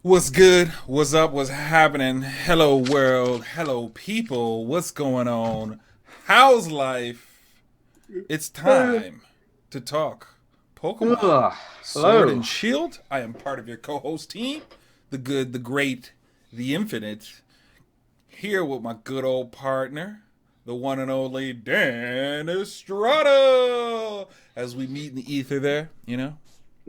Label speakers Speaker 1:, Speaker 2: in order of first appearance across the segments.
Speaker 1: What's good? What's up? What's happening? Hello, world. Hello, people. What's going on? How's life? It's time to talk Pokemon
Speaker 2: Ugh,
Speaker 1: Sword
Speaker 2: hello.
Speaker 1: and Shield. I am part of your co host team, the good, the great, the infinite. Here with my good old partner, the one and only Dan Estrada. As we meet in the ether there.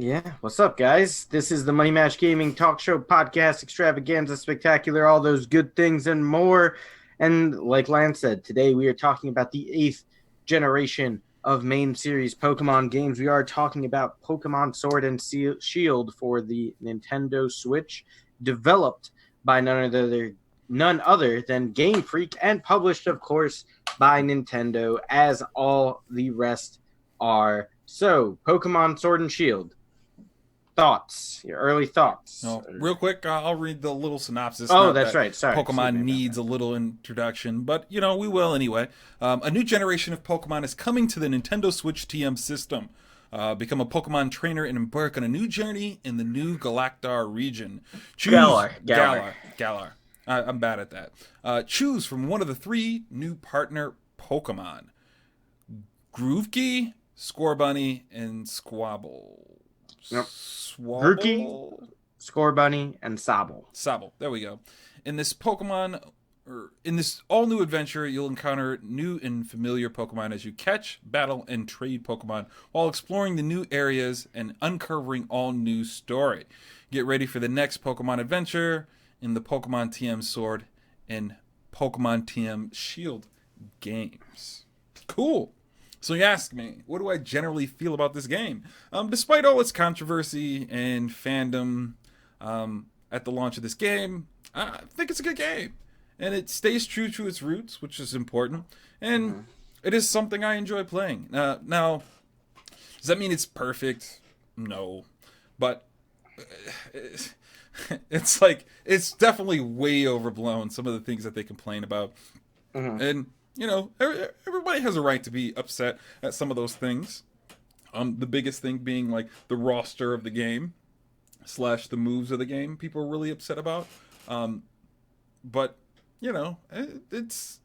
Speaker 2: Yeah, what's up, guys? This is the Money Match Gaming Talk Show Podcast Extravaganza Spectacular, all those good things and more. And like Lance said, today we are talking about the eighth generation of main series Pokemon games. We are talking about Pokemon Sword and Shield for the Nintendo Switch, developed by none other than Game Freak and published, of course, by Nintendo, as all the rest are. So, Pokemon Sword and Shield. Thoughts, your early thoughts.
Speaker 1: No, real quick, I'll read the little synopsis.
Speaker 2: Oh,
Speaker 1: Not
Speaker 2: that's
Speaker 1: that
Speaker 2: right. Sorry. Excuse me
Speaker 1: Pokemon
Speaker 2: about
Speaker 1: needs
Speaker 2: that.
Speaker 1: a little introduction, but we will anyway. A new generation of Pokemon is coming to the Nintendo Switch TM system. Become a Pokemon trainer and embark on a new journey in the new Galactar region. Choose
Speaker 2: Galar.
Speaker 1: Galar. I'm bad at that. Choose from one of the three new partner Pokemon: Groovekey, Scorbunny, and Squabble.
Speaker 2: Yep. Grookey,
Speaker 1: Swabble?
Speaker 2: Scorbunny, and Sobble.
Speaker 1: Sobble. There we go. In this Pokemon, or in this all new adventure, you'll encounter new and familiar Pokemon as you catch, battle, and trade Pokemon while exploring the new areas and uncovering all new story. Get ready for the next Pokemon adventure in the Pokemon TM Sword and Pokemon TM Shield games. Cool. So you ask me, what do I generally feel about this game? Despite all its controversy and fandom at the launch of this game, I think it's a good game. And it stays true to its roots, which is important. And it is something I enjoy playing. Now, does that mean it's perfect? No. But it's definitely way overblown, some of the things that they complain about. And everybody has a right to be upset at some of those things. The biggest thing being like the roster of the game slash the moves of the game. People are really upset about. But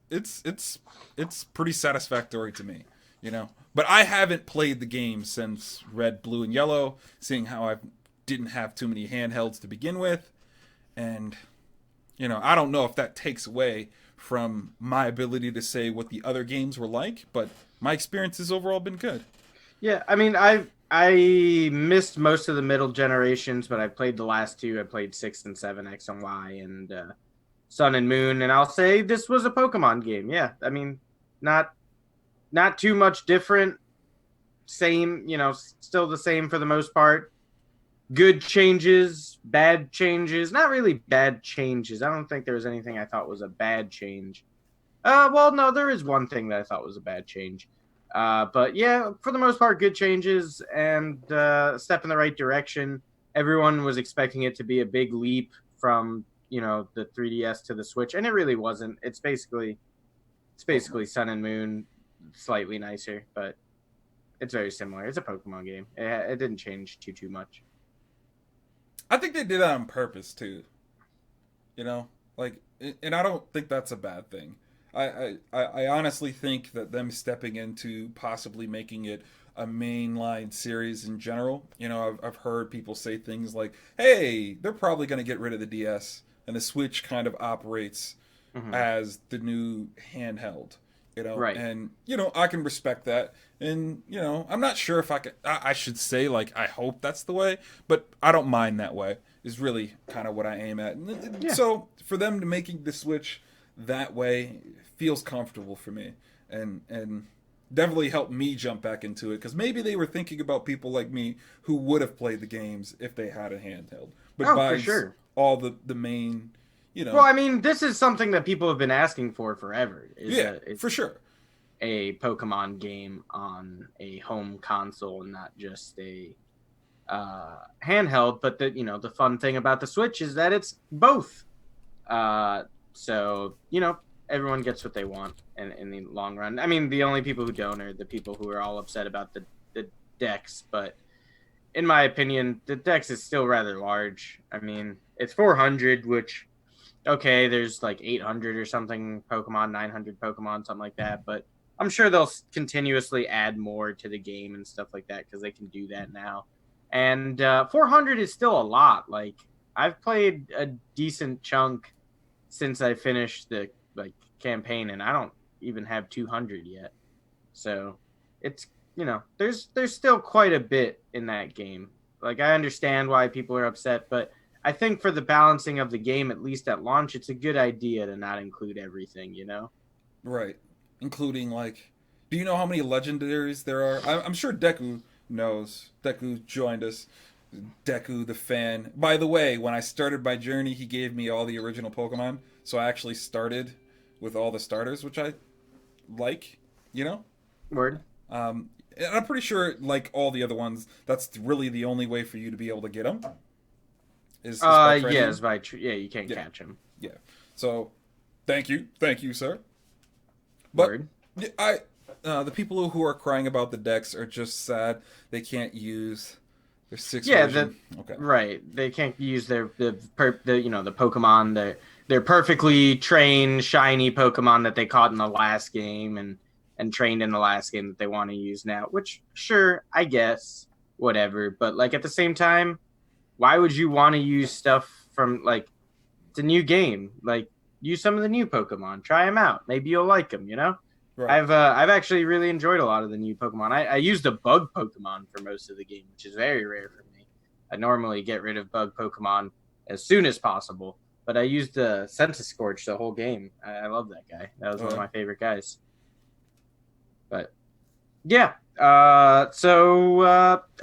Speaker 1: it's pretty satisfactory to me. But I haven't played the game since Red, Blue, and Yellow, seeing how I didn't have too many handhelds to begin with, and I don't know if that takes away from my ability to say what the other games were like, but my experience has overall been good.
Speaker 2: Yeah, I mean, I missed most of the middle generations, but I played the last two. I played 6 and 7, X and Y, and Sun and Moon, and I'll say this was a Pokemon game. Yeah, I mean, not too much different. Same, still the same for the most part. Good changes, bad changes. Not really bad changes. I don't think there was anything I thought was a bad change. Well, no, there is one thing that I thought was a bad change. But yeah, for the most part, good changes and a step in the right direction. Everyone was expecting it to be a big leap from the 3DS to the Switch, and it really wasn't. It's basically Sun and Moon, slightly nicer, but it's very similar. It's a Pokemon game. It didn't change too much.
Speaker 1: I think they did that on purpose too. Like, and I don't think that's a bad thing. I honestly think that them stepping into possibly making it a mainline series in general. I've heard people say things like, "Hey, they're probably going to get rid of the DS, and the Switch kind of operates as the new handheld."
Speaker 2: Right.
Speaker 1: And I can respect that, and I'm not sure if I should say, like, I hope that's the way, but I don't mind that way is really kind of what I aim at. And
Speaker 2: Yeah.
Speaker 1: so for them to making the Switch that way feels comfortable for me, and definitely helped me jump back into it, because maybe they were thinking about people like me who would have played the games if they had a handheld, but
Speaker 2: Oh, for
Speaker 1: buys
Speaker 2: sure.
Speaker 1: all the main,
Speaker 2: Well, I mean, this is something that people have been asking for forever.
Speaker 1: yeah, for sure.
Speaker 2: A Pokemon game on a home console, and not just a handheld. But the fun thing about the Switch is that it's both. So everyone gets what they want in the long run. I mean, the only people who don't are the people who are all upset about the decks, but in my opinion, the dex is still rather large. I mean, it's 400, which okay, there's like 800 or something Pokemon, 900 Pokemon, something like that. But I'm sure they'll continuously add more to the game and stuff like that because they can do that now. And 400 is still a lot. Like I've played a decent chunk since I finished the like campaign, and I don't even have 200 yet. So it's there's still quite a bit in that game. Like I understand why people are upset, but I think for the balancing of the game, at least at launch, it's a good idea to not include everything, you know?
Speaker 1: Right. Including, like, do you know how many legendaries there are? I'm sure Deku knows. Deku joined us. Deku, the fan. By the way, when I started my journey, he gave me all the original Pokemon. So I actually started with all the starters, which I like, you know?
Speaker 2: Word.
Speaker 1: And I'm pretty sure, like all the other ones, that's really the only way for you to be able to get them. Is by training
Speaker 2: yeah,
Speaker 1: them.
Speaker 2: yeah, you can't
Speaker 1: Yeah.
Speaker 2: catch him.
Speaker 1: Yeah. So, thank you, sir. But
Speaker 2: Word.
Speaker 1: the people who are crying about the decks are just sad they can't use their sixth
Speaker 2: Yeah,
Speaker 1: version. Okay.
Speaker 2: right. They can't use the Pokemon, their perfectly trained shiny Pokemon that they caught in the last game and trained in the last game that they want to use now. Which sure, I guess, whatever. But like at the same time, why would you want to use stuff from like it's a new game? Like use some of the new Pokemon, try them out. Maybe you'll like them. You know.
Speaker 1: Right.
Speaker 2: I've actually really enjoyed a lot of the new Pokemon. I used a bug Pokemon for most of the game, which is very rare for me. I normally get rid of bug Pokemon as soon as possible, but I used the Sentis Scorch the whole game. I love that guy. That was one of my favorite guys. But yeah, I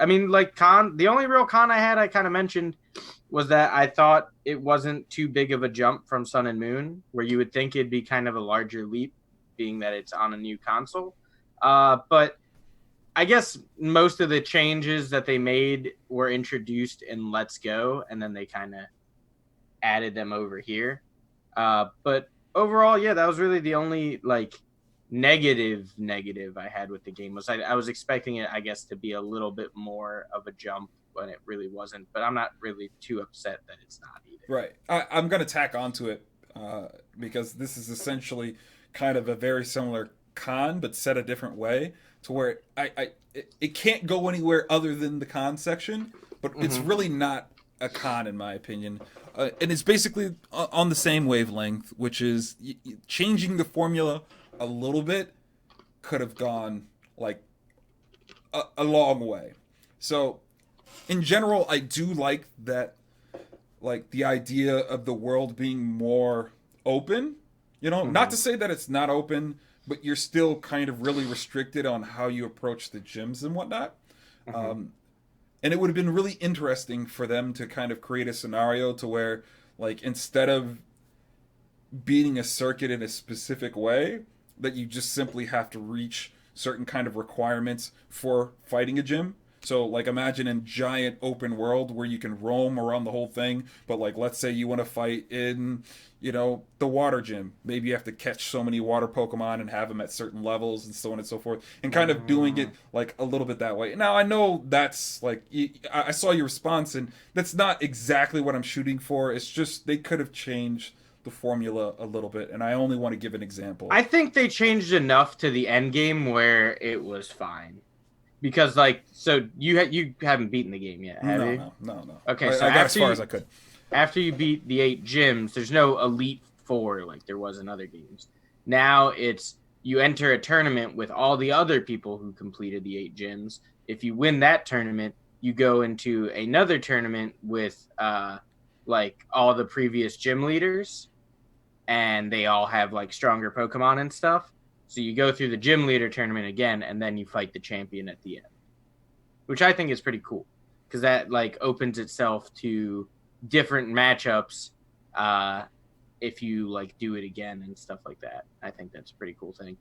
Speaker 2: mean, like the only real con I had, I kind of mentioned, was that I thought it wasn't too big of a jump from Sun and Moon, where you would think it'd be kind of a larger leap, being that it's on a new console. But I guess most of the changes that they made were introduced in Let's Go, and then they kind of added them over here. But overall, yeah, that was really the only like negative I had with the game. Was I was expecting it, I guess, to be a little bit more of a jump, but it really wasn't. But I'm not really too upset that it's not either.
Speaker 1: Right. I'm going to tack onto it because this is essentially kind of a very similar con, but said a different way, to where it can't go anywhere other than the con section, but it's really not a con in my opinion. And it's basically on the same wavelength, which is changing the formula a little bit could have gone like a long way. So in general, I do like that, like the idea of the world being more open. You know, not to say that it's not open, but you're still kind of really restricted on how you approach the gyms and whatnot. And it would have been really interesting for them to kind of create a scenario to where, like, instead of beating a circuit in a specific way, that you just simply have to reach certain kind of requirements for fighting a gym. So, like, imagine a giant open world where you can roam around the whole thing, but, like, let's say you want to fight in, you know, the water gym. Maybe you have to catch so many water Pokemon and have them at certain levels and so on and so forth, and kind of doing it, like, a little bit that way. Now, I know that's, like, I saw your response, and that's not exactly what I'm shooting for. It's just they could have changed the formula a little bit, and I only want to give an example.
Speaker 2: I think they changed enough to the end game where it was fine. Because like, so you haven't beaten the game yet, have you?
Speaker 1: No.
Speaker 2: Okay, so
Speaker 1: I got as far as I could.
Speaker 2: After you beat the 8 gyms, there's no Elite Four like there was in other games. Now it's you enter a tournament with all the other people who completed the 8 gyms. If you win that tournament, you go into another tournament with like all the previous gym leaders, and they all have like stronger Pokemon and stuff. So you go through the gym leader tournament again, and then you fight the champion at the end, which I think is pretty cool because that like opens itself to different matchups if you like do it again and stuff like that. I think that's a pretty cool thing.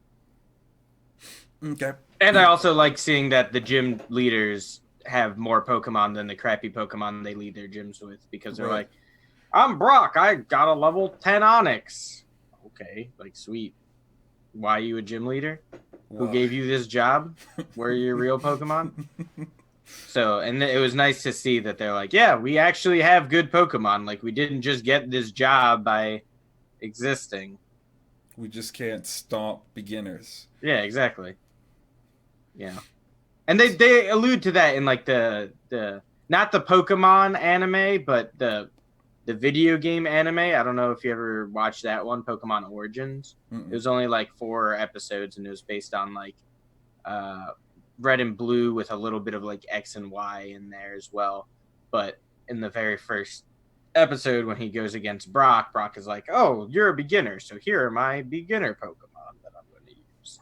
Speaker 1: Okay.
Speaker 2: And I also like seeing that the gym leaders have more Pokemon than the crappy Pokemon they lead their gyms with, because they're like, I'm Brock, I got a level 10 Onix. Okay, like sweet. Why are you a gym leader? Who gave you this job? Where are your real Pokemon? So, and it was nice to see that they're like, yeah, we actually have good Pokemon. Like, we didn't just get this job by existing.
Speaker 1: We just can't stomp beginners.
Speaker 2: Yeah, exactly. Yeah. And they allude to that in like the not the Pokemon anime, but the video game anime. I don't know if you ever watched that one, Pokemon Origins. It
Speaker 1: Mm-mm.
Speaker 2: was only like 4 episodes, and it was based on like uh, Red and Blue with a little bit of like X and Y in there as well. But in the very first episode, when he goes against Brock, Brock is like, "Oh, you're a beginner, so here are my beginner Pokemon that I'm going to use,"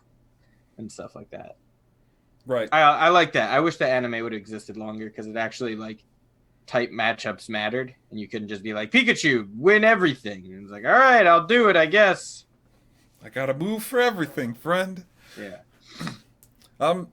Speaker 2: and stuff like that.
Speaker 1: Right.
Speaker 2: I like that. I wish the anime would have existed longer because it actually like type matchups mattered, and you couldn't just be like Pikachu win everything. And it's like, all right, I'll do it, I guess.
Speaker 1: I got to move for everything, friend.
Speaker 2: Yeah.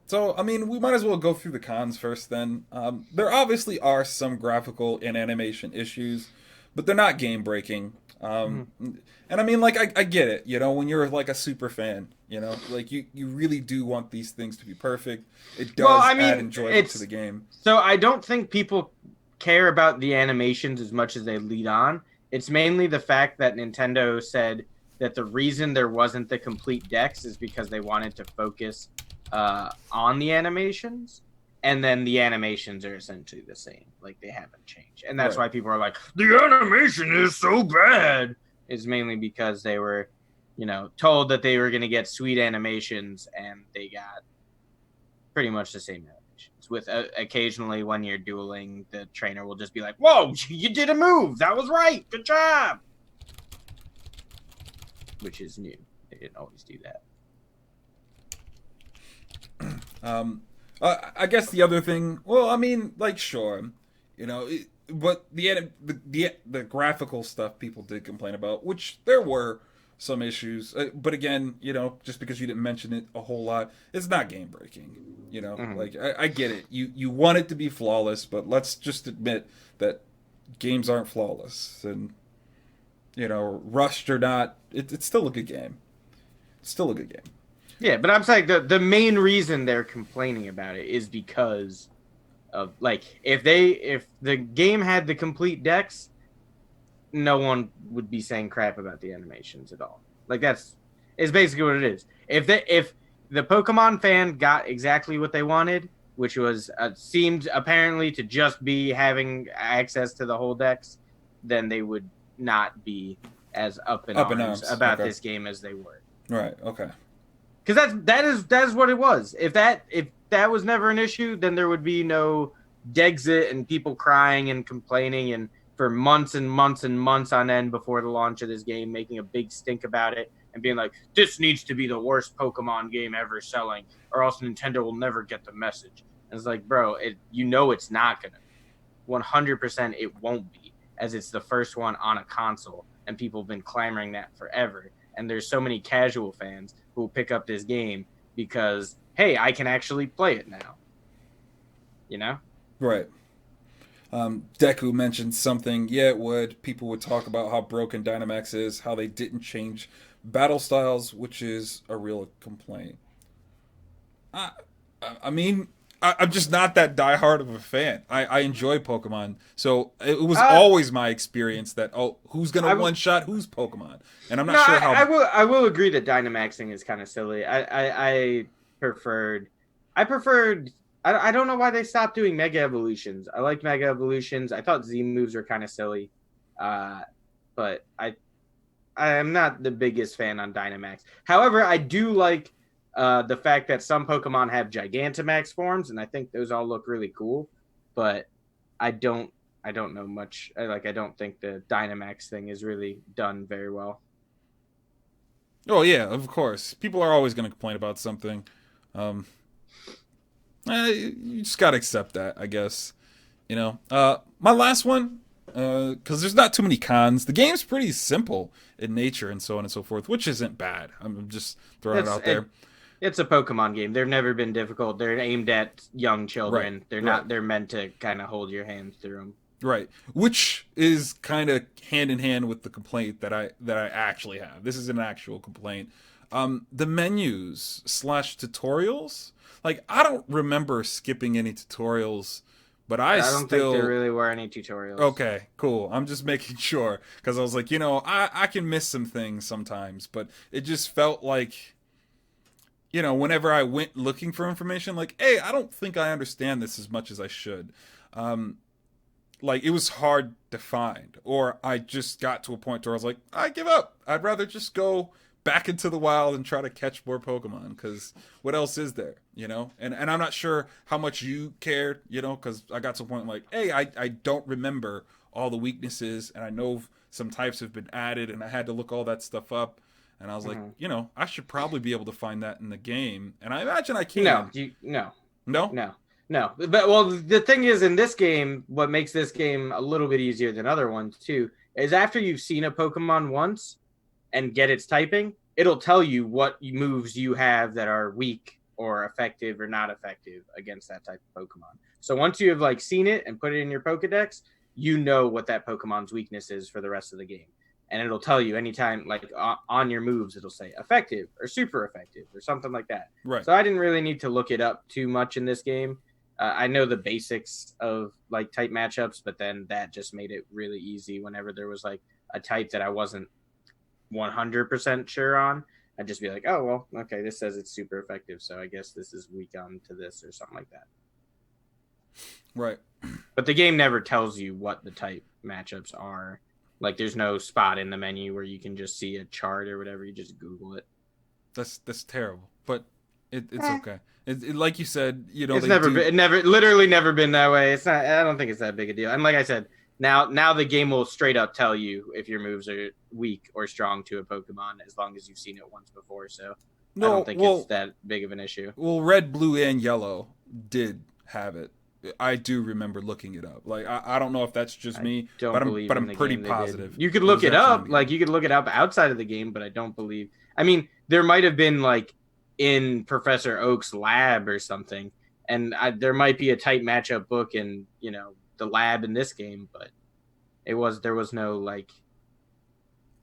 Speaker 1: So I mean, we might as well go through the cons first. Then there obviously are some graphical and animation issues, but they're not game breaking. And I mean, like I get it. You know, when you're like a super fan, you know, like you really do want these things to be perfect. It does add enjoyment to the game.
Speaker 2: So I don't think people care about the animations as much as they lead on. It's mainly the fact that Nintendo said that the reason there wasn't the complete decks is because they wanted to focus on the animations, and then the animations are essentially the same, like they haven't changed, and that's why people are like, the animation is so bad. Is mainly because they were, told that they were going to get sweet animations, and they got pretty much the same animations. With occasionally when you're dueling, the trainer will just be like, "Whoa, you did a move! That was right! Good job!" Which is new. They didn't always do that.
Speaker 1: I guess the other thing, well, I mean, like, sure, but the graphical stuff people did complain about, which there were some issues. But again, just because you didn't mention it a whole lot, it's not game breaking. Like I get it. You want it to be flawless, but let's just admit that games aren't flawless, and rushed or not, it's still a good game. It's still a good game.
Speaker 2: Yeah, but I'm saying the main reason they're complaining about it is because of like if the game had the complete decks, no one would be saying crap about the animations at all. Like is basically what it is. If the Pokemon fan got exactly what they wanted, which was seemed apparently to just be having access to the whole decks, then they would not be as up in arms about this game as they were.
Speaker 1: Right. Okay.
Speaker 2: Because that is what it was. If that was never an issue, then there would be no Dexit and people crying and complaining and for months and months and months on end before the launch of this game, making a big stink about it and being like, this needs to be the worst Pokemon game ever selling, or else Nintendo will never get the message. And it's like, bro, it's not gonna. 100% it won't be, as it's the first one on a console, and people have been clamoring that forever. And there's so many casual fans who will pick up this game because, hey, I can actually play it now.
Speaker 1: Right. Deku mentioned something. Yeah, it would. People would talk about how broken Dynamax is, how they didn't change battle styles, which is a real complaint. I mean, I'm just not that diehard of a fan. I enjoy Pokemon, so it was always my experience that who's gonna one shot who's Pokemon, and I'm not sure how.
Speaker 2: I will agree that Dynamaxing is kind of silly. I preferred. I don't know why they stopped doing Mega Evolutions. I liked Mega Evolutions. I thought Z moves were kind of silly, but I am not the biggest fan on Dynamax. However, I do like the fact that some Pokemon have Gigantamax forms, and I think those all look really cool. But I don't know much. I don't think the Dynamax thing is really done very well.
Speaker 1: Oh yeah, of course. People are always going to complain about something. You just gotta accept that, I guess. My last one, because there's not too many cons. The game's pretty simple in nature and so on and so forth, which isn't bad. I'm just throwing it out there.
Speaker 2: It's a Pokemon game. They've never been difficult. They're aimed at young children.
Speaker 1: Right.
Speaker 2: They're meant to kind of hold your hand through them.
Speaker 1: Right, which is kind of hand in hand with the complaint that I actually have. This is an actual complaint. The menus / tutorials Like, I don't remember skipping any tutorials, but I
Speaker 2: don't
Speaker 1: still...
Speaker 2: think there really were any tutorials.
Speaker 1: Okay, cool. I'm just making sure, because I was like, I can miss some things sometimes, but it just felt like, whenever I went looking for information, like, hey, I don't think I understand this as much as I should. Like, it was hard to find, or I just got to a point where I was like, I give up. I'd rather just go back into the wild and try to catch more Pokemon, because what else is there, And I'm not sure how much you cared, because I got to a point like, hey, I don't remember all the weaknesses, and I know some types have been added, and I had to look all that stuff up, and I was like, I should probably be able to find that in the game, and I imagine I can.
Speaker 2: No. But well, the thing is, in this game, what makes this game a little bit easier than other ones too is after you've seen a Pokemon once and get its typing, it'll tell you what moves you have that are weak or effective or not effective against that type of Pokemon. So once you have seen it and put it in your Pokedex, you know what that Pokemon's weakness is for the rest of the game. And it'll tell you anytime, on your moves, it'll say effective or super effective or something like that.
Speaker 1: Right.
Speaker 2: So I didn't really need to look it up too much in this game. I know the basics of type matchups, but then that just made it really easy whenever there was a type that I wasn't 100% sure on. I'd just be like, oh, well, okay, this says it's super effective, so I guess this is weak on to this or something like that.
Speaker 1: Right.
Speaker 2: But the game never tells you what the type matchups are. There's no spot in the menu where you can just see a chart or whatever. You just Google it.
Speaker 1: That's terrible, but it's okay. Like you said,
Speaker 2: it's literally never been that way. It's not. I don't think it's that big a deal. And like I said, now the game will straight up tell you if your moves are weak or strong to a Pokemon as long as you've seen it once before. So I don't think it's that big of an issue.
Speaker 1: Well, Red, Blue, and Yellow did have it. I do remember looking it up. I don't know if that's just me, but I'm pretty positive.
Speaker 2: You could look it up. You could look it up outside of the game, but I don't believe. I mean, there might have been in Professor Oak's lab or something, and there might be a type matchup book in the lab in this game, but there was no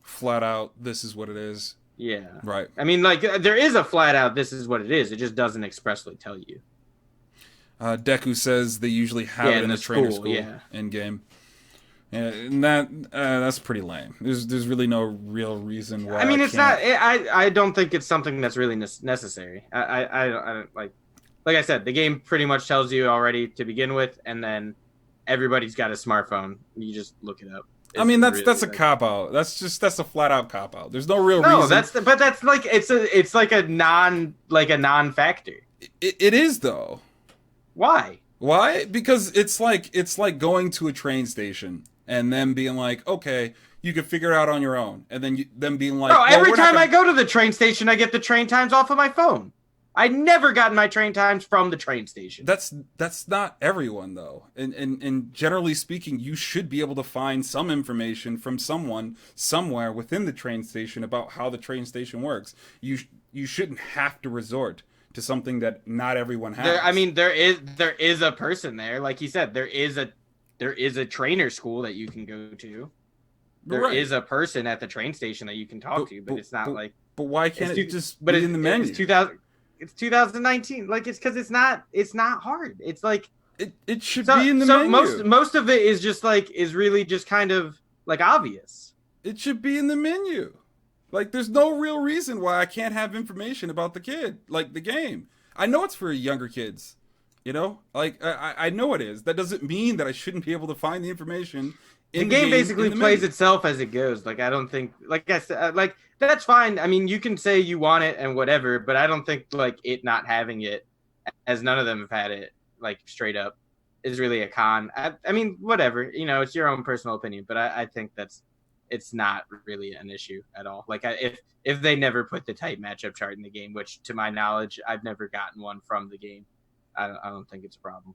Speaker 1: flat out this is what it is.
Speaker 2: Yeah,
Speaker 1: right.
Speaker 2: I mean, there is a flat out this is what it is. It just doesn't expressly tell you.
Speaker 1: Deku says they usually have it in the trainer school in game. Yeah, and that's pretty lame. There's really no real reason why.
Speaker 2: I mean, it's not. I don't think it's something that's really necessary. I don't like I said, the game pretty much tells you already to begin with, and then everybody's got a smartphone. You just look it up.
Speaker 1: I mean, that's a cop out. That's a flat out cop out. There's no real reason.
Speaker 2: No, that's it's a non-factor.
Speaker 1: It is though.
Speaker 2: Why?
Speaker 1: Why? Because it's like going to a train station and then being like, okay, you can figure it out on your own, and then them being like,
Speaker 2: bro, every time I go to the train station, I get the train times off of my phone. I never gotten my train times from the train station.
Speaker 1: That's not everyone though, and generally speaking, you should be able to find some information from someone somewhere within the train station about how the train station works. You shouldn't have to resort to something that not everyone has.
Speaker 2: There is a person there, like you said. There is a trainer school that you can go to. There is a person at the train station that you can talk to, but it's not like.
Speaker 1: But why can't it just be in the menu?
Speaker 2: It's 2019. It's because it's not hard. It's
Speaker 1: it should be in the menu.
Speaker 2: Most of it is just is really just kind of obvious.
Speaker 1: It should be in the menu. There's no real reason why I can't have information about the kid, the game. I know it's for younger kids, I know it is. That doesn't mean that I shouldn't be able to find the information.
Speaker 2: The game basically plays itself as it goes. I don't think, I said, that's fine. I mean, you can say you want it and whatever, but I don't think it not having it, as none of them have had it, straight up, is really a con. I mean, whatever. It's your own personal opinion, but I think it's not really an issue at all. If they never put the type matchup chart in the game, which to my knowledge, I've never gotten one from the game, I don't think it's a problem.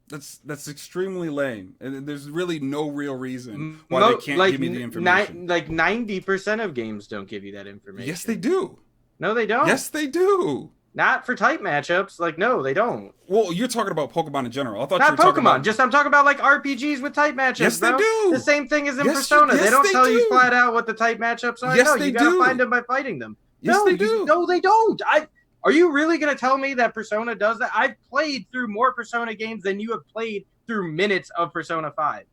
Speaker 1: That's extremely lame, and there's really no real reason why they can't give me the information.
Speaker 2: 90% of games don't give you that information.
Speaker 1: Yes, they do.
Speaker 2: No, they don't.
Speaker 1: Yes, they do.
Speaker 2: Not for type matchups. No, they don't.
Speaker 1: Well, you're talking about Pokemon in general. I thought
Speaker 2: not
Speaker 1: you were talking
Speaker 2: Pokemon.
Speaker 1: about...
Speaker 2: I'm talking about RPGs with type matchups.
Speaker 1: Yes,
Speaker 2: bro.
Speaker 1: they do.
Speaker 2: The same thing as in Persona. They don't tell you flat out what the type matchups are.
Speaker 1: Yes,
Speaker 2: no,
Speaker 1: they
Speaker 2: you
Speaker 1: do.
Speaker 2: gotta find them by fighting them.
Speaker 1: Yes, they do.
Speaker 2: No, they don't. Are you really going to tell me that Persona does that? I've played through more Persona games than you have played through minutes of Persona 5.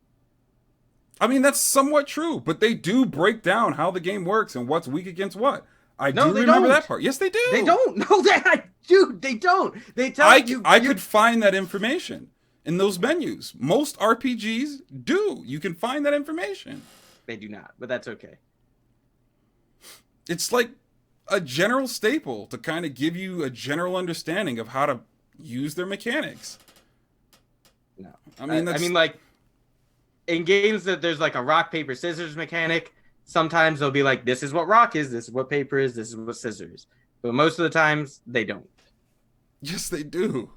Speaker 1: I mean, that's somewhat true, but they do break down how the game works and what's weak against what. I
Speaker 2: No,
Speaker 1: do
Speaker 2: they
Speaker 1: remember
Speaker 2: don't.
Speaker 1: that part. Yes, they do.
Speaker 2: They don't. No, dude, they don't. They tell you.
Speaker 1: I could find that information in those menus. Most RPGs do. You can find that information.
Speaker 2: They do not, but that's okay.
Speaker 1: It's like a general staple to kind of give you a general understanding of how to use their mechanics.
Speaker 2: No,
Speaker 1: I mean,
Speaker 2: like in games that there's like a rock paper scissors mechanic. Sometimes they'll be like, "This is what rock is. This is what paper is. This is what scissors." But most of the times they don't.
Speaker 1: Yes, they do.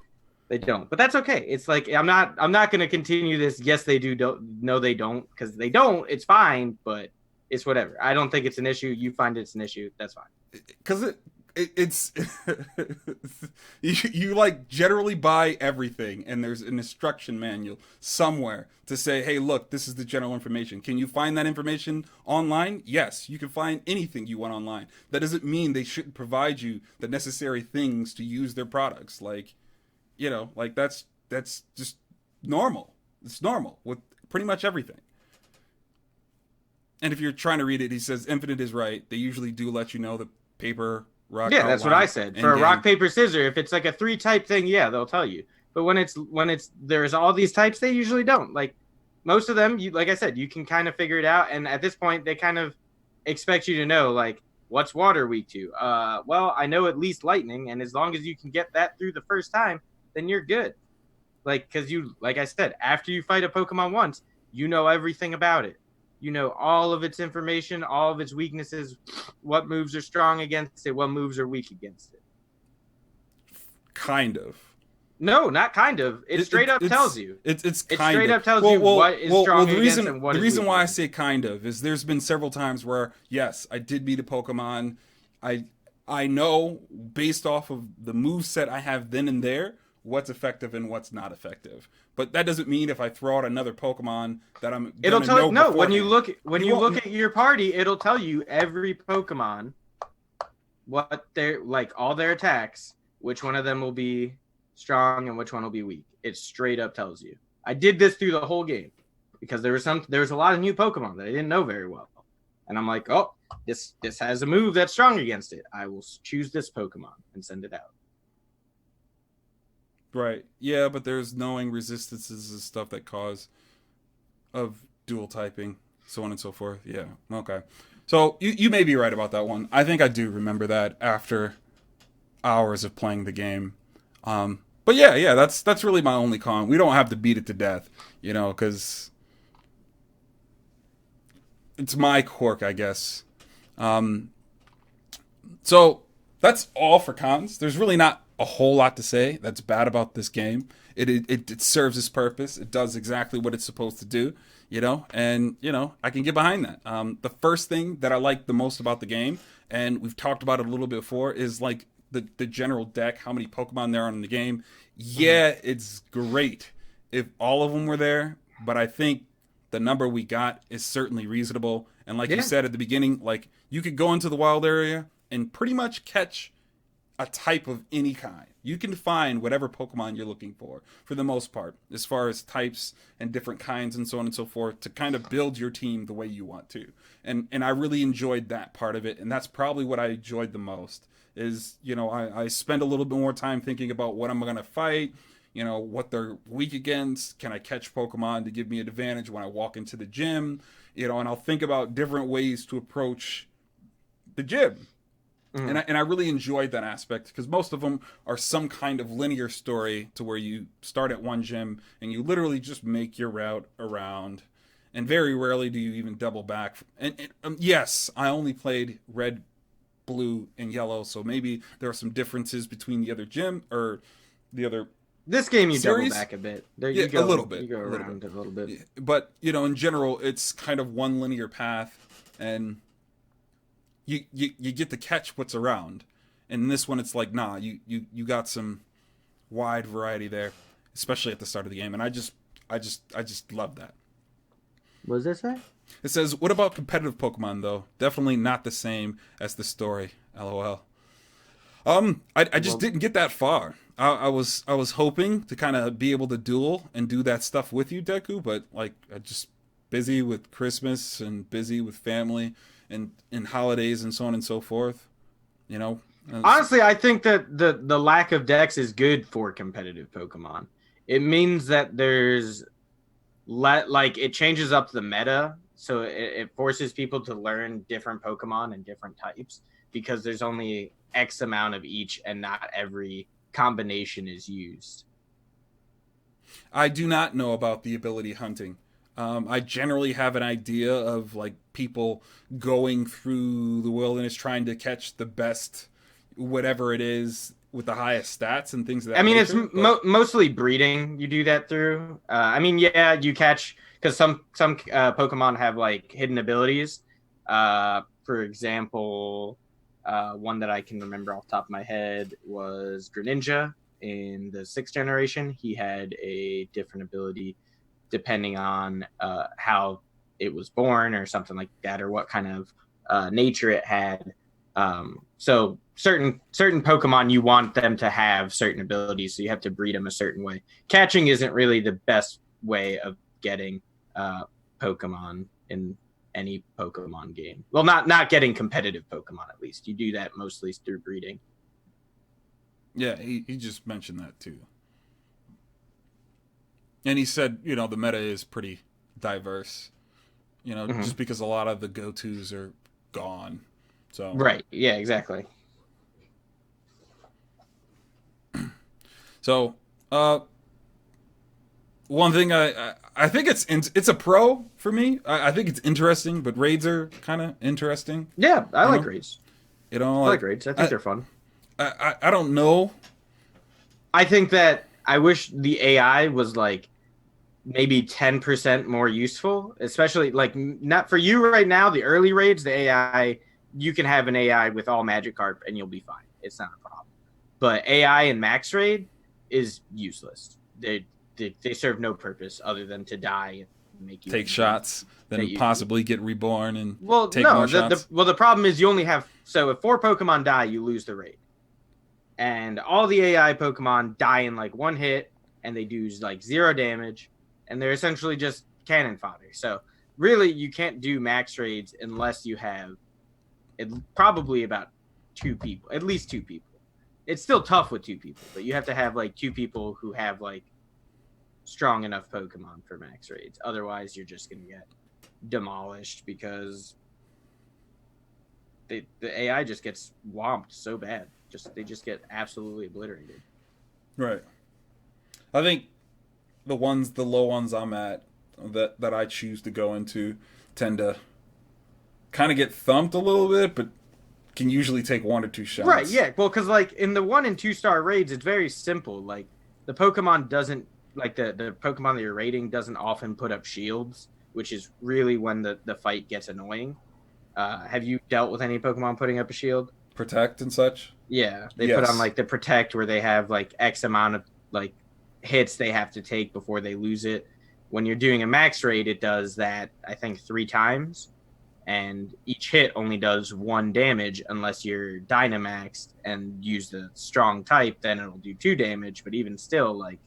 Speaker 2: They don't. But that's okay. It's like I'm not going to continue this. Yes, they do. Don't. No, they don't. Because they don't. It's fine. But it's whatever. I don't think it's an issue. You find it's an issue. That's fine.
Speaker 1: Because it's you like generally buy everything, and there's an instruction manual somewhere to say, hey, look, this is the general information. Can you find that information online? Yes, you can find anything you want online. That doesn't mean they shouldn't provide you the necessary things to use their products. Like, you know, like that's just normal. It's normal with pretty much everything. And if you're trying to read it, he says Infinite is right. They usually do let you know the paper, rock.
Speaker 2: Yeah, that's what I said. For a rock, paper, scissor, if it's like a 3 type thing, yeah, they'll tell you. But when it's there's all these types, they usually don't. Like most of them, you like I said, you can kind of figure it out. And at this point, they kind of expect you to know like what's water weak to. Well, I know at least lightning, and as long as you can get that through the first time, then you're good. Like because you, like I said, after you fight a Pokemon once, you know everything about it. You know all of its information, all of its weaknesses, what moves are strong against it, what moves are weak against it.
Speaker 1: Kind of.
Speaker 2: No, not kind of. It straight up tells you.
Speaker 1: It
Speaker 2: straight up tells you what is strong against and what is weak.
Speaker 1: The reason why I say kind of is there's been several times where, yes, I did beat a Pokemon. I know, based off of the moveset I have then and there, what's effective and what's not effective. But that doesn't mean if I throw out another Pokemon that I'm
Speaker 2: it'll tell you no, when you look at your party, it'll tell you every Pokemon what they're like, all their attacks, which one of them will be strong and which one will be weak. It straight up tells you. I did this through the whole game because there was a lot of new Pokemon that I didn't know very well. And I'm like, oh, this has a move that's strong against it. I will choose this Pokemon and send it out.
Speaker 1: Right. Yeah, but there's knowing resistances and stuff that cause of dual typing, so on and so forth. Yeah. Okay. So you may be right about that one. I think I do remember that after hours of playing the game. But yeah, that's really my only con. We don't have to beat it to death, you know, because it's my quirk, I guess. So that's all for cons. There's really not a whole lot to say that's bad about this game. It serves its purpose. It does exactly what it's supposed to do, you know, and, you know, I can get behind that. The first thing that I like the most about the game, and we've talked about it a little bit before, is like the general deck, how many Pokemon there are in the game. Yeah, it's great if all of them were there, but I think the number we got is certainly reasonable. And like you said at the beginning, like you could go into the wild area and pretty much catch a type of any kind. You can find whatever Pokemon you're looking for the most part, as far as types and different kinds and so on and so forth, to kind of build your team the way you want to. And I really enjoyed that part of it, and that's probably what I enjoyed the most, is, you know, I spend a little bit more time thinking about what I'm going to fight, you know, what they're weak against, can I catch Pokemon to give me an advantage when I walk into the gym, you know, and I'll think about different ways to approach the gym. Mm. And I really enjoyed that aspect because most of them are some kind of linear story to where you start at one gym and you literally just make your route around, and very rarely do you even double back. And yes, I only played red, blue, and yellow, so maybe there are some differences between the other gym or the other.
Speaker 2: This game you
Speaker 1: series.
Speaker 2: Double back a bit.
Speaker 1: There you go, a little bit.
Speaker 2: You go around a little bit.
Speaker 1: But you know, in general, it's kind of one linear path, and you get to catch what's around. And in this one, it's like, nah, you got some wide variety there, especially at the start of the game. And I just love that.
Speaker 2: What does it say?
Speaker 1: It says, what about competitive Pokemon, though? Definitely not the same as the story. LOL. I just
Speaker 2: Well,
Speaker 1: didn't get that far. I was hoping to kind of be able to duel and do that stuff with you, Deku, but like I just busy with Christmas and busy with family and holidays and so on and so forth. You know,
Speaker 2: honestly, I think that the lack of decks is good for competitive Pokemon. It means that there's like it changes up the meta, so it forces people to learn different Pokemon and different types because there's only X amount of each, and not every combination is used.
Speaker 1: I do not know about the ability hunting. I generally have an idea of like people going through the wilderness trying to catch the best, whatever it is, with the highest stats and things of
Speaker 2: I
Speaker 1: that
Speaker 2: mean, it's
Speaker 1: nature. But
Speaker 2: mostly breeding. You do that through. I mean, yeah, you catch because some Pokemon have like hidden abilities. For example, one that I can remember off the top of my head was Greninja in the sixth generation. He had a different ability depending on how it was born or something like that, or what kind of nature it had. So certain Pokemon you want them to have certain abilities, so you have to breed them a certain way. Catching isn't really the best way of getting Pokemon in any Pokemon game. Well, not getting competitive Pokemon at least. You do that mostly through breeding.
Speaker 1: yeah, he just mentioned that too. And he said, the meta is pretty diverse,
Speaker 2: Mm-hmm.
Speaker 1: just because a lot of the go tos are gone. So,
Speaker 2: Right. Yeah. Exactly.
Speaker 1: so, uh, one thing I think it's a pro for me. I think it's interesting, but raids are kind of interesting.
Speaker 2: Yeah, I
Speaker 1: You
Speaker 2: like
Speaker 1: know,
Speaker 2: raids. I like
Speaker 1: like
Speaker 2: raids. I think
Speaker 1: I
Speaker 2: they're fun.
Speaker 1: I don't know.
Speaker 2: I think that I wish the AI was like maybe 10% more useful, especially like not for you right now. The early raids, the AI, you can have an AI with all Magikarp and you'll be fine. It's not a problem. But AI in max raid is useless. They serve no purpose other than to die and make you
Speaker 1: Take
Speaker 2: angry.
Speaker 1: shots,
Speaker 2: That
Speaker 1: then
Speaker 2: you
Speaker 1: possibly get reborn and
Speaker 2: well
Speaker 1: take
Speaker 2: no
Speaker 1: more shots.
Speaker 2: the problem is you only have so if four Pokemon die, you lose the raid, and all the AI Pokemon die in like one hit, and they do like zero damage, and they're essentially just cannon fodder. So really, you can't do max raids unless you have probably about two people, at least two people. It's still tough with two people, but you have to have like two people who have like strong enough Pokemon for max raids. Otherwise, you're just gonna get demolished because the AI just gets whomped so bad. They just get absolutely obliterated.
Speaker 1: Right. I think the low ones I'm at that I choose to go into tend to kind of get thumped a little bit, but can usually take one or two
Speaker 2: Right,
Speaker 1: shots.
Speaker 2: yeah. Well, because like in the 1 and 2 star raids, it's very simple. Like the Pokemon doesn't like the Pokemon that you're raiding doesn't often put up shields, which is really when the fight gets annoying. Have you dealt with any Pokemon putting up a shield?
Speaker 1: Protect and such.
Speaker 2: Yeah, they put on
Speaker 1: Yes.
Speaker 2: like the protect where they have like X amount of like hits they have to take before they lose it. When you're doing a max raid, it does that I think 3 times, and each hit only does 1 damage unless you're Dynamaxed and use the strong type. Then it'll do 2 damage. But even still, like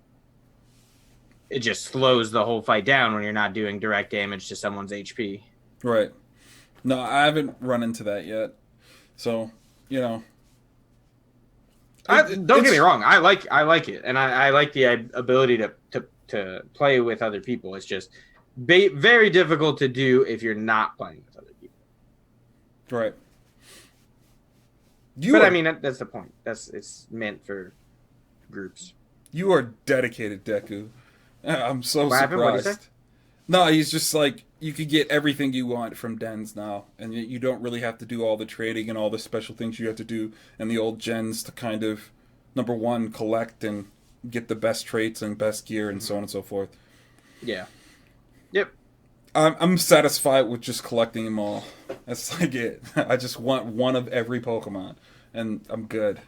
Speaker 2: it just slows the whole fight down when you're not doing direct damage to someone's HP.
Speaker 1: Right. No, I haven't run into that yet. So, you know,
Speaker 2: Don't get me
Speaker 1: it's
Speaker 2: wrong. I like it, and I like the ability to play with other people. It's just very difficult to do if you're not playing with other people.
Speaker 1: right. You
Speaker 2: But I
Speaker 1: are
Speaker 2: mean that's the point. It's meant for groups.
Speaker 1: you are dedicated, Deku. I'm so
Speaker 2: What happened? What did you say?
Speaker 1: surprised. No, he's just like you could get everything you want from dens now, and you don't really have to do all the trading and all the special things you have to do in the old gens to kind of number one collect and get the best traits and best gear and so on and so forth.
Speaker 2: Yeah. Yep.
Speaker 1: I'm satisfied with just collecting them all. That's like it. I just want one of every Pokemon, and I'm good.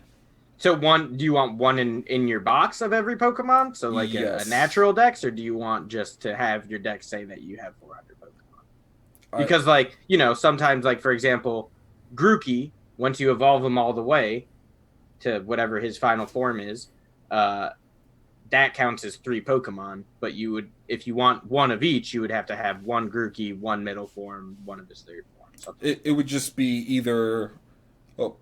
Speaker 2: So do you want one in your box of every Pokemon? So like a
Speaker 1: Yes,
Speaker 2: natural dex, or do you want just to have your dex say that you have 400 Pokemon?
Speaker 1: I
Speaker 2: Because like, sometimes like for example, Grookey, once you evolve them all the way, to whatever his final form is, that counts as 3 Pokemon. But you would, if you want one of each, you would have to have one Grookey, one middle form, one of his third form.
Speaker 1: It would just be either. Well,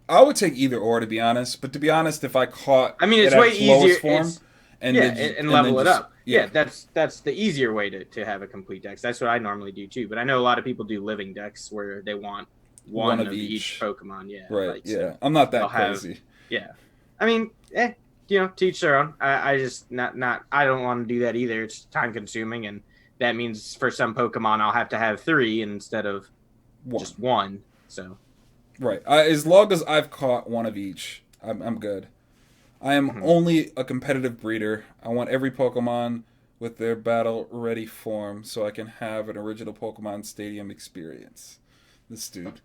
Speaker 1: I would take either or, to be honest. But to be honest, if I caught
Speaker 2: I mean, it's
Speaker 1: it
Speaker 2: way
Speaker 1: at its lowest
Speaker 2: easier.
Speaker 1: form,
Speaker 2: And level it
Speaker 1: just,
Speaker 2: up. Yeah, that's the easier way to have a complete dex. That's what I normally do too. But I know a lot of people do living decks where they want one of each Pokemon. Yeah,
Speaker 1: right.
Speaker 2: Like,
Speaker 1: yeah,
Speaker 2: so
Speaker 1: I'm not that crazy.
Speaker 2: Yeah, I mean, to each their own. I just not I don't want to do that either. It's time consuming, and that means for some Pokemon I'll have to have 3 instead of just one. So
Speaker 1: right, as long as I've caught one of each, I'm good. I am only a competitive breeder. I want every Pokemon with their battle-ready form so I can have an original Pokemon Stadium experience. This dude.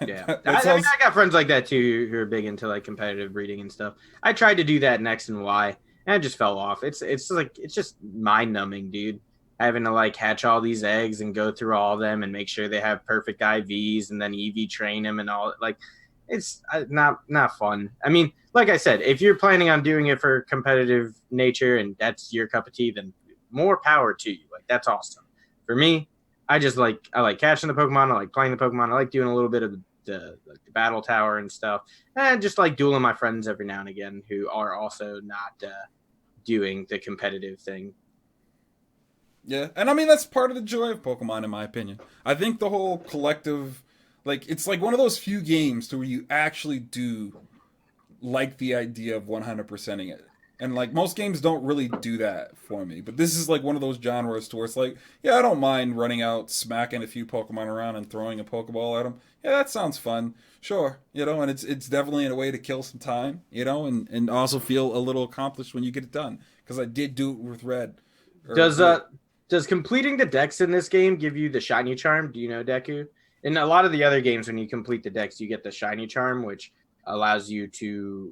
Speaker 2: Yeah. I got friends like that too who are big into like competitive breeding and stuff. I tried to do that in X and Y, and I just fell off. It's just mind-numbing, dude. Having to like hatch all these eggs and go through all of them and make sure they have perfect IVs and then EV train them and all. Like, it's not fun. I mean, like I said, if you're planning on doing it for competitive nature and that's your cup of tea, then more power to you. Like, that's awesome. For me, I like catching the Pokemon. I like playing the Pokemon. I like doing a little bit of the battle tower and stuff. And I just like dueling my friends every now and again who are also not doing the competitive thing.
Speaker 1: Yeah, and I mean, that's part of the joy of Pokemon, in my opinion. I think the whole collective, like, it's like one of those few games to where you actually do like the idea of 100%ing it. And like most games don't really do that for me, but this is like one of those genres to where it's like, yeah, I don't mind running out, smacking a few Pokemon around and throwing a Pokeball at them. Yeah, that sounds fun. Sure, and it's definitely a way to kill some time, and also feel a little accomplished when you get it done. Because I did do it with Red.
Speaker 2: Does completing the decks in this game give you the shiny charm? Do you know, Deku? In a lot of the other games, when you complete the decks, you get the shiny charm, which allows you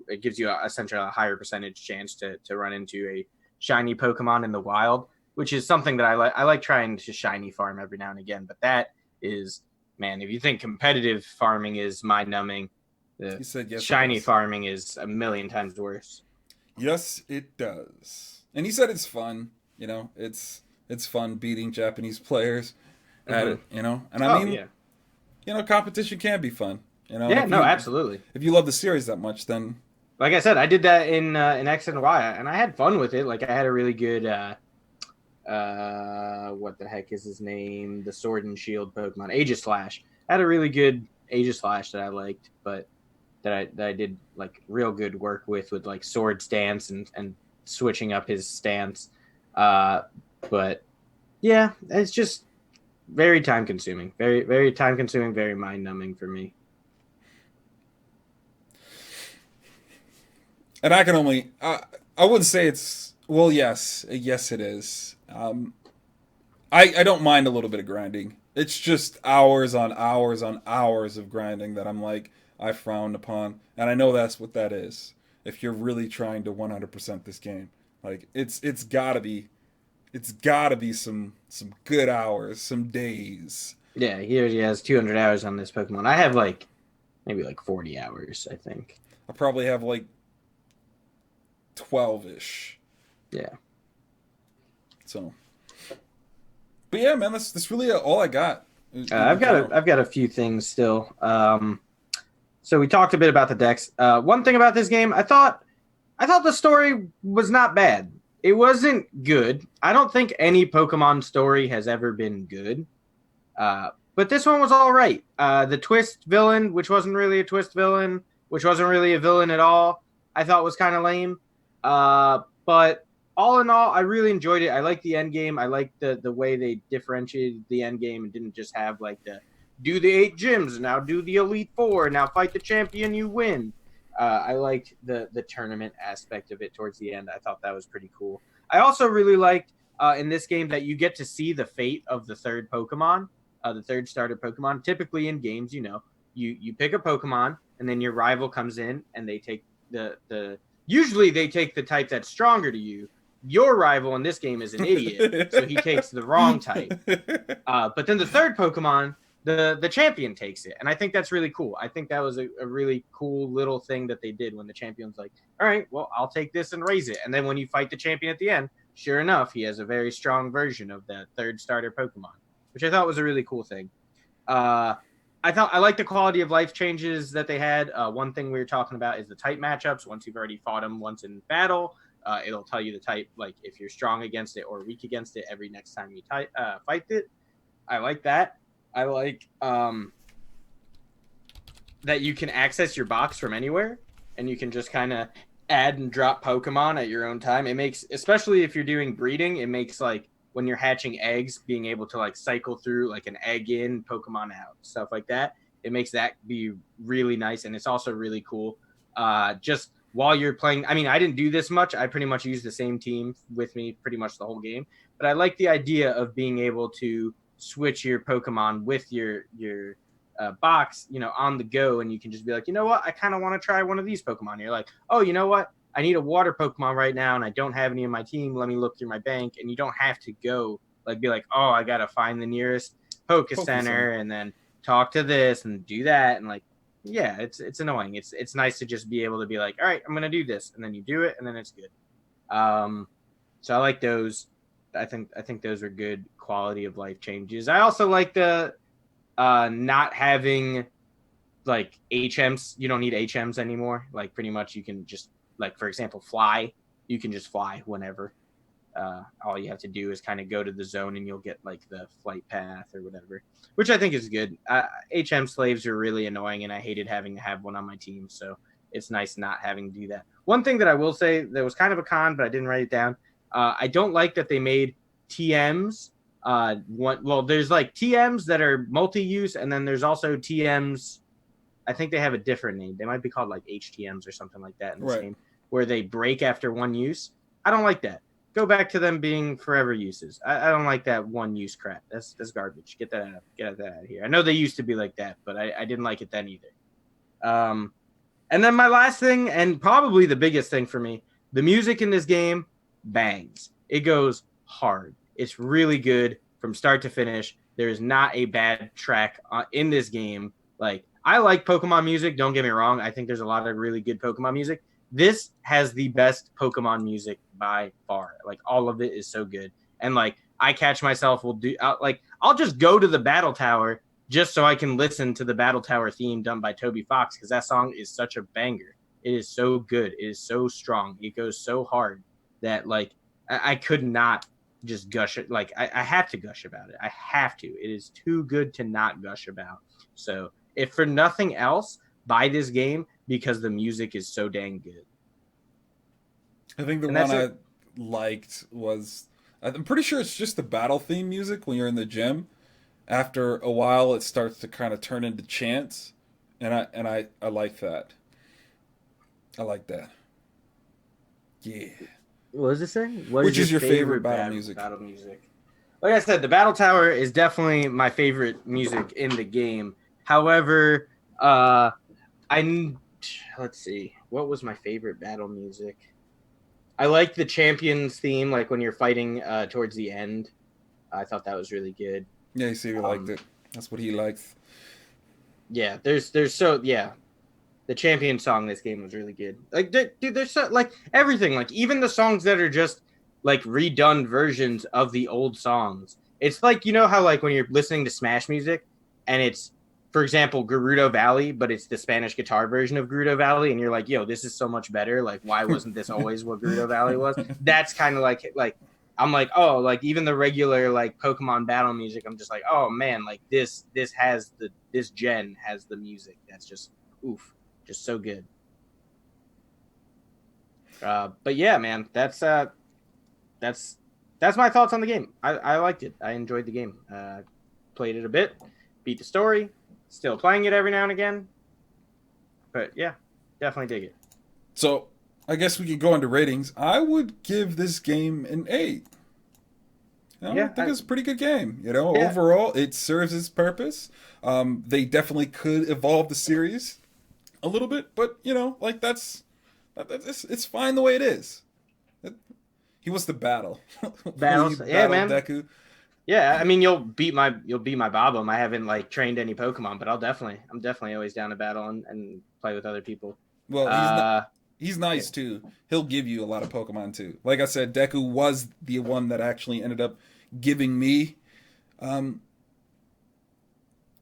Speaker 2: it gives you essentially a higher percentage chance to run into a shiny Pokemon in the wild, which is something that I like trying to shiny farm every now and again. But that is, man, if you think competitive farming is mind numbing,
Speaker 1: he said yes,
Speaker 2: shiny farming is a million times worse.
Speaker 1: Yes, it does. And he said it's fun. It's fun beating Japanese players at it, And I mean, competition can be fun.
Speaker 2: Absolutely.
Speaker 1: If you love the series that much, then
Speaker 2: like I said, I did that in X and Y, and I had fun with it. Like I had a really good what the heck is his name? The Sword and Shield Pokemon, Aegislash. I had a really good Aegislash that I liked, but that I did like real good work with like sword stance and switching up his stance. But yeah, it's just very time consuming, very, very time consuming, very mind numbing for me.
Speaker 1: And I can only, I wouldn't say it's, well, yes it is. I don't mind a little bit of grinding. It's just hours on hours on hours of grinding that I'm like, I frown upon. And I know that's what that is. If you're really trying to 100% this game. Like, it's gotta be some good hours, some days.
Speaker 2: Yeah, he already has 200 hours on this Pokemon. I have maybe 40 hours, I think.
Speaker 1: I probably have 12-ish.
Speaker 2: Yeah.
Speaker 1: So, but yeah, man, that's really all I got.
Speaker 2: I've got a few things still. So we talked a bit about the decks. One thing about this game, I thought the story was not bad. It wasn't good. I don't think any Pokemon story has ever been good. But this one was all right. The twist villain, which wasn't really a twist villain, which wasn't really a villain at all, I thought was kind of lame. But all in all, I really enjoyed it. I liked the end game. I liked the way they differentiated the end game and didn't just have do the 8 gyms, now do the Elite Four, now fight the champion, you win. I liked the tournament aspect of it towards the end. I thought that was pretty cool. I also really liked in this game that you get to see the fate of the third Pokemon, the third starter Pokemon. Typically in games, you pick a Pokemon and then your rival comes in and they take usually they take the type that's stronger to you. Your rival in this game is an idiot, so he takes the wrong type. But then the third Pokemon, the champion takes it. And I think that's really cool. I think that was a really cool little thing that they did when the champion's like, all right, well, I'll take this and raise it. And then when you fight the champion at the end, sure enough, he has a very strong version of the third starter Pokemon, which I thought was a really cool thing. I like the quality of life changes that they had. One thing we were talking about is the type matchups. Once you've already fought them once in battle, it'll tell you the type, like if you're strong against it or weak against it every next time you fight it. I like that. I like that you can access your box from anywhere, and you can just kind of add and drop Pokemon at your own time. It makes, especially if you're doing breeding, it makes like when you're hatching eggs, being able to like cycle through like an egg in, Pokemon out, stuff like that. It makes that be really nice, and it's also really cool. Just while you're playing, I mean, I didn't do this much. I pretty much used the same team with me pretty much the whole game, but I like the idea of being able to switch your Pokemon with your box, on the go, and you can just be like, you know what, I kind of want to try one of these Pokemon. And you're like, oh, you know what, I need a water Pokemon right now, and I don't have any in my team. Let me look through my bank, and you don't have to go like be like, oh, I gotta find the nearest Poke Center and then talk to this and do that, and like, yeah, it's annoying. It's nice to just be able to be like, all right, I'm gonna do this, and then you do it, and then it's good. So I like those. I think those are good quality of life changes. I also like the not having like HMs. You don't need HMs anymore. Like pretty much you can just, like, for example, fly. You can just fly whenever. All you have to do is kind of go to the zone and you'll get like the flight path or whatever, which I think is good. HM slaves are really annoying, and I hated having to have one on my team. So it's nice not having to do that. One thing that I will say that was kind of a con, but I didn't write it down. I don't like that they made TMs. There's like TMs that are multi-use, and then there's also TMs. I think they have a different name. They might be called like HTMs or something like that in this game, where they break after one use. I don't like that. Go back to them being forever uses. I don't like that one use crap. That's garbage. Get that out. Get that out of here. I know they used to be like that, but I didn't like it then either. And then my last thing, and probably the biggest thing for me, the music in this game bangs. It goes hard. It's really good from start to finish. There is not a bad track in this game. Like, I like Pokemon music. Don't get me wrong. I think there's a lot of really good Pokemon music. This has the best Pokemon music by far. Like, all of it is so good. And like, I catch myself I'll just go to the Battle Tower just so I can listen to the Battle Tower theme done by Toby Fox, because that song is such a banger. It is so good. It is so strong. It goes so hard that like I could not just gush it. Like, I have to gush about it. I have to. It is too good to not gush about. So if for nothing else, buy this game because the music is so dang good.
Speaker 1: I think the one I liked was, I'm pretty sure it's just the battle theme music when you're in the gym. After a while, it starts to kind of turn into chants, and I like that. I like that. Yeah.
Speaker 2: What was it saying?
Speaker 1: Which is your favorite battle music?
Speaker 2: Battle music. Like I said, the Battle Tower is definitely my favorite music in the game. However, let's see. What was my favorite battle music? I like the Champions theme, like when you're fighting towards the end. I thought that was really good.
Speaker 1: Yeah, you see, he liked it. That's what he likes.
Speaker 2: Yeah, there's the Champion song in this game was really good. Like, dude, there's so, like everything, like even the songs that are just like redone versions of the old songs. It's like, you know how like when you're listening to Smash music and it's, for example, Gerudo Valley, but it's the Spanish guitar version of Gerudo Valley, and you're like, yo, this is so much better. Like, why wasn't this always what Gerudo Valley was? That's kind of like I'm like, oh, like even the regular like Pokemon battle music, I'm just like, oh man, like this gen has the music that's just oof, just so good. But yeah, man, that's my thoughts on the game. I liked it. I enjoyed the game. Played it a bit, beat the story, still playing it every now and again. But yeah, definitely dig it.
Speaker 1: So I guess we could go into ratings. I would give this game an 8. I think it's a pretty good game. Overall, it serves its purpose. They definitely could evolve the series a little bit, but it's fine the way it is. He wants to battle.
Speaker 2: Battles, yeah, man.
Speaker 1: Deku.
Speaker 2: Yeah, I mean you'll beat my Bob-omb. I haven't like trained any Pokemon, but I'm definitely always down to battle and play with other people.
Speaker 1: Well,
Speaker 2: Uh,
Speaker 1: he's
Speaker 2: yeah.
Speaker 1: nice too. He'll give you a lot of Pokemon too. Like I said, Deku was the one that actually ended up giving me um,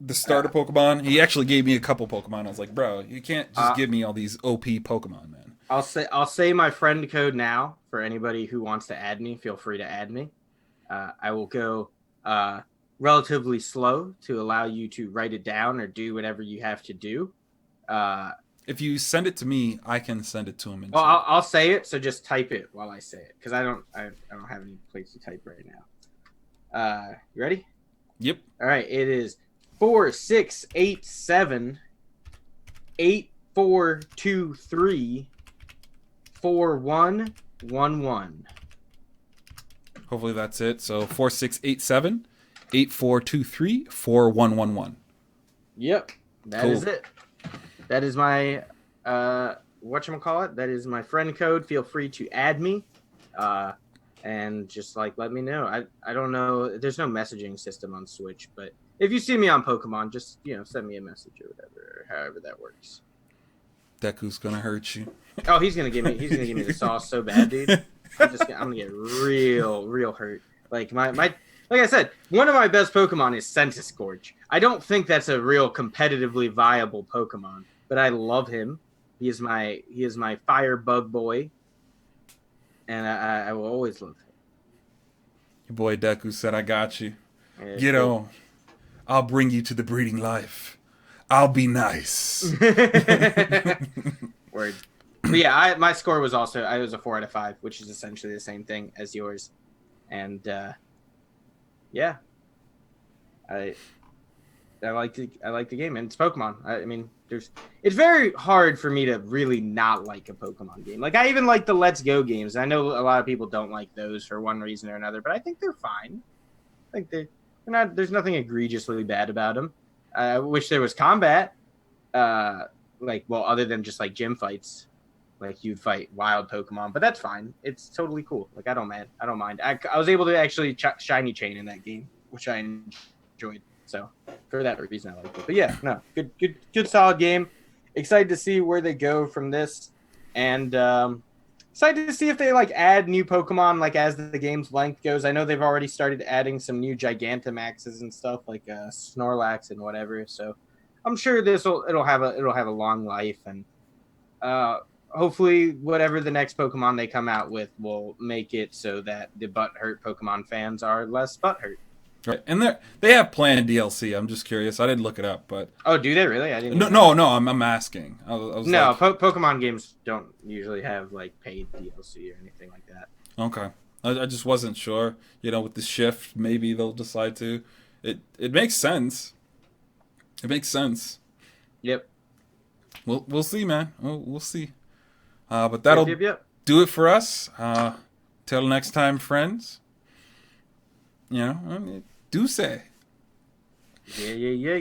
Speaker 1: the starter Pokemon. He actually gave me a couple Pokemon. I was like, bro, you can't just
Speaker 2: uh,
Speaker 1: give me all these OP Pokemon, man.
Speaker 2: I'll say my friend code now for anybody who wants to add me. Feel free to add me. I will go uh, relatively slow to allow you to write it down or do whatever you have to do. Uh,
Speaker 1: If you send it to me, I can send it to him in
Speaker 2: well,
Speaker 1: chat.
Speaker 2: I'll say it, so just type it while I say it because I don't have any place to type right now. You ready?
Speaker 1: Yep.
Speaker 2: All right, it is 4687 8423 4111.
Speaker 1: Hopefully that's it. So 4687 8423 4111.
Speaker 2: Yep, that is it. That is my whatchamacallit. That is my friend code. Feel free to add me. And just like let me know. I don't know. There's no messaging system on Switch, but if you see me on Pokemon, just send me a message or whatever, or however that works.
Speaker 1: Deku's gonna hurt you.
Speaker 2: Oh, he's gonna give me the sauce so bad, dude. I'm gonna get real hurt. Like my like I said, one of my best Pokemon is Centiskorch. I don't think that's a real competitively viable Pokemon, but I love him. He is my fire bug boy, and I will always love him.
Speaker 1: Your boy Deku said, I got you.
Speaker 2: Yeah,
Speaker 1: Get
Speaker 2: cool.
Speaker 1: on. I'll bring you to the breeding life. I'll be nice.
Speaker 2: Word. But yeah, my score was also I was a 4 out of 5, which is essentially the same thing as yours, and yeah, I like the game, and it's Pokemon. I mean, it's very hard for me to really not like a Pokemon game. Like I even like the Let's Go games. I know a lot of people don't like those for one reason or another, but I think they're fine. Like they're not. There's nothing egregiously bad about them. I wish there was combat, other than just like gym fights, like you'd fight wild Pokemon, but that's fine. It's totally cool. Like I don't mind. I was able to actually shiny chain in that game, which I enjoyed. So for that reason, I like it. But yeah, no, good, solid game. Excited to see where they go from this, and excited to see if they like add new Pokemon like as the game's length goes. I know they've already started adding some new Gigantamaxes and stuff like Snorlax and whatever. So I'm sure it'll have a long life, and hopefully whatever the next Pokemon they come out with will make it so that the butthurt Pokemon fans are less butthurt.
Speaker 1: Right. And they have planned DLC. I'm just curious. I didn't look it up, but
Speaker 2: Oh, do they really? I didn't.
Speaker 1: no. I'm asking. I was
Speaker 2: No,
Speaker 1: like,
Speaker 2: Pokemon games don't usually have like paid DLC or anything like that.
Speaker 1: okay. I just wasn't sure. With the shift, maybe they'll decide to. It makes sense. It makes sense.
Speaker 2: Yep.
Speaker 1: We'll see, man. We'll see. But that'll
Speaker 2: Yep.
Speaker 1: do it for us. Till next time, friends. Do say.
Speaker 2: Yeah.